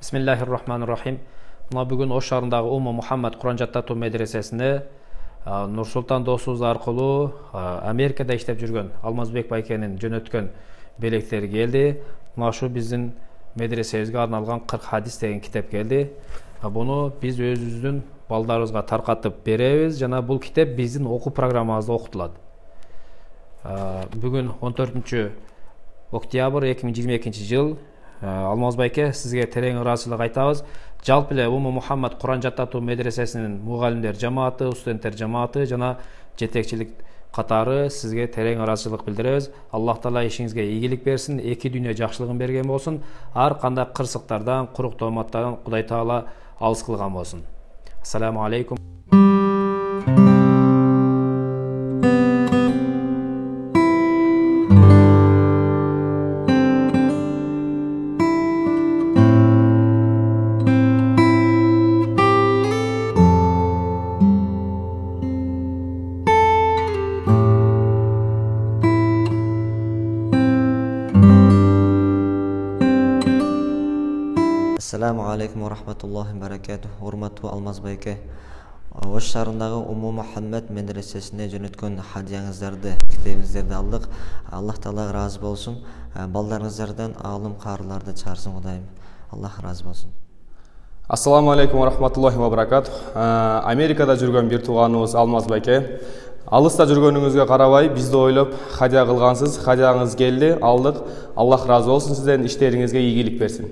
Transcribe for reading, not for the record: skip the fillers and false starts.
Bismillahirrahmanirrahim. Mына бүгін Ош шаарындагы Умма Мухаммад Куран жаттатуу медресесине Нурсултан досубуз аркылуу Америкада иштеп жүргөн Алмазбек байкенин жөнөткөн белектери келди. Мына ушу биздин медресебизге арналган 40 хадис деген китеп келди. Буну биз өзүбүздүн балдарыбызга таркатып беребиз жана бул китеп биздин окуу программабызда окутулат. Бүгүн 14 октябрь 2022 жыл. Алмаз байке, сизге терең ыраазычылык айтабыз. Жалпы эле Умма Мухаммад Куран жаттатуу медресесинин мугалимдер жамааты, студенттер жамааты жана жетекчилик катары сизге терең ыраазычылык билдиребиз. Аллах Таала ишиңизге ийгилик берсин, эки дүйнө жакшылыгын берген болсун. Ар кандай кырсыктардан, курук тооматтардан Кудай Таала алыс кылган болсун. Ассаламу алейкум. Assalamu alaikum wa rahmatullahi wa barakatuh. Урматтуу Алмаз байке, Ош шаарындагы Умма Мухаммад медресесине жөнөткөн хадияңыздарды, китебиңиздерди алдык. Аллах Таалага ыраазы болсун. Балдарыңыздардан алым карыларды чыгарсын Кудайым. Аллах ыраазы болсун. Ассаламу алейкум ва рахматуллахи ва баракатух. Америкада жүргөн бир тууганыбыз Алмаз байке. Алыста жүргөнүңүзгө карабай, бизди ойлоп хадия кылгансыз. Хадияңыз келди, алдык. Аллах ыраазы болсун, сиздердин иштериңизге ийгилик берсин.